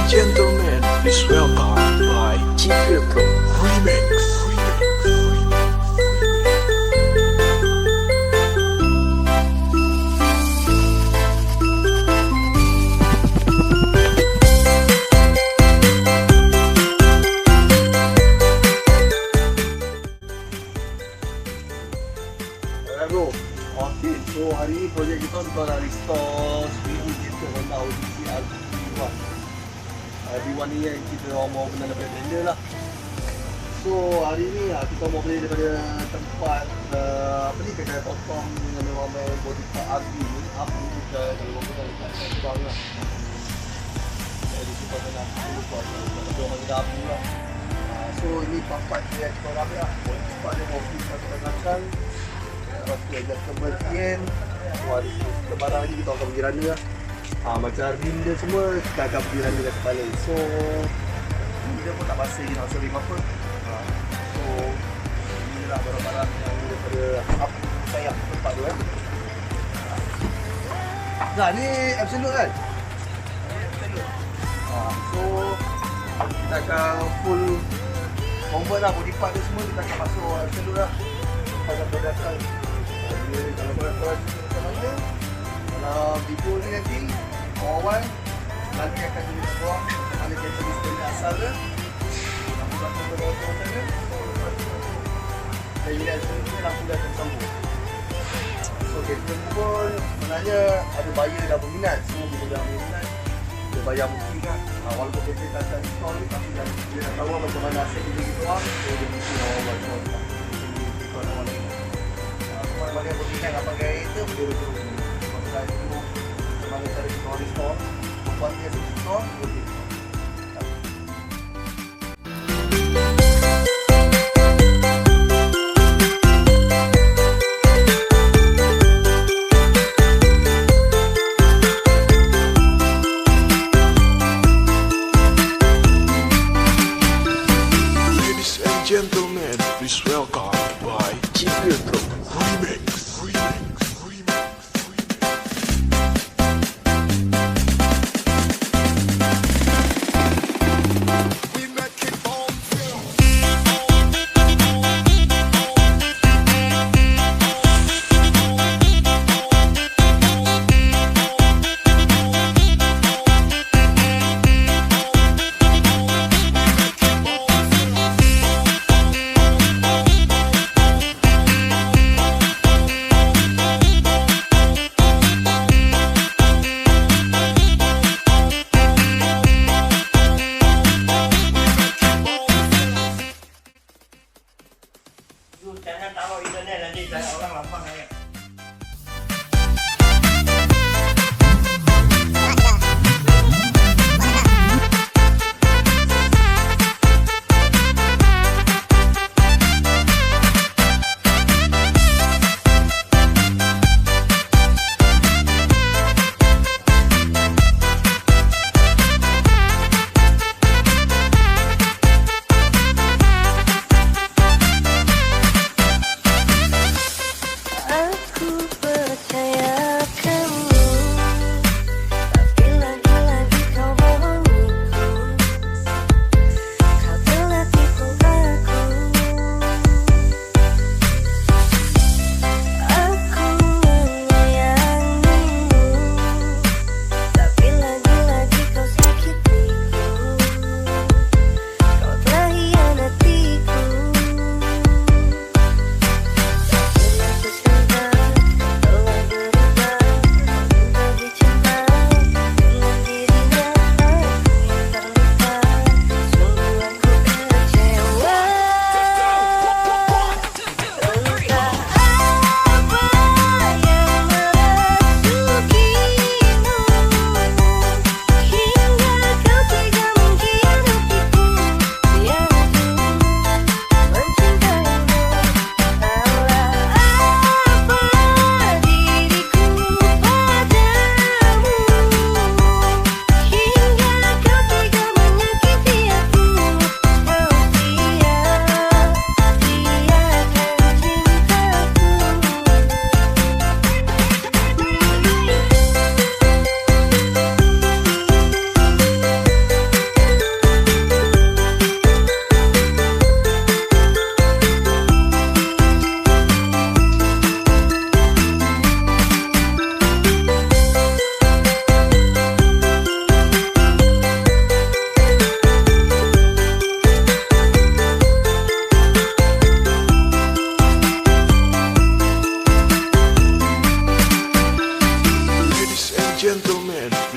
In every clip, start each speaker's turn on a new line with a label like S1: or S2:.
S1: gentlemen, please welcome by Remix.
S2: Bro, okay, so hari ni projek kita nak restore speedy kita Honda Odyssey RB1. RB1 ni yang kita mau kena dapat blender lah. So hari ni kita mau beli daripada tempat apa ni, kedai potong yang memang main body part RB ni. Apa ni kita kalau kita dekat Subang lah. Jadi kita kena dulu buat kita orang dah api lah. So ini part-part dia kita orang lah. Body part dia mau kita gunakan. Lepas tu adjustable TN. Ada lebaran lagi kita akan pergi runner lah. Macam rim dia semua kita akan pergi runner kat kepala. So dia pun tak pasti nak sering apa. So inilah barang-barang yang daripada up sayap tempat tu Nah ni absolute kan? Absolute. So kita akan full convert lah body part dia semua, kita akan masuk absolute lah. Kita akan berdasar. Kalau korang macam mana, kalau video ni nanti awal nanti akan tulis korang macam mana kita tulis benda asal dia, lampu-lampu berapa sana, dan ini sebenarnya lampu dah akan sambung. So kita pun sebenarnya ada buyer dah berminat. So bila dah berminat dia bayar mungkin kan, walaupun kita tak ada install ni, tapi dia dah tahu macam mana asyik dia gitu orang. So dia mesti awal buat bagi yang berminat nak pakai itu, boleh betul. Pakai dulu mana cara kita restore, membuatnya restore, boleh.
S1: Ladies and gentlemen, please welcome by Remix.
S3: Jangan taruh internet nanti banyak orang lapang aja.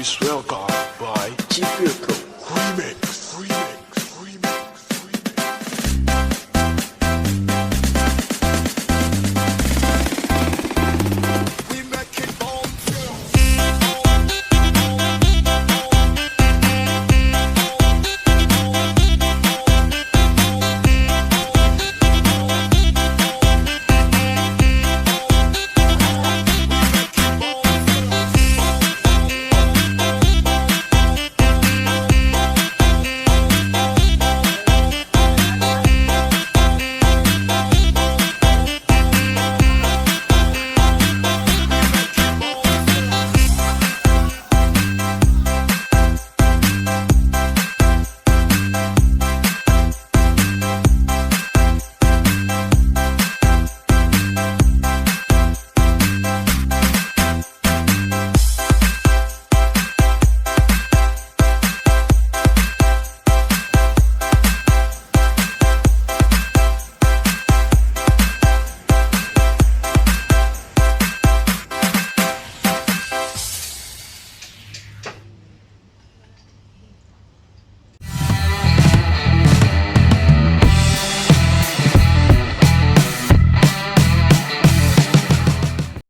S1: please welcome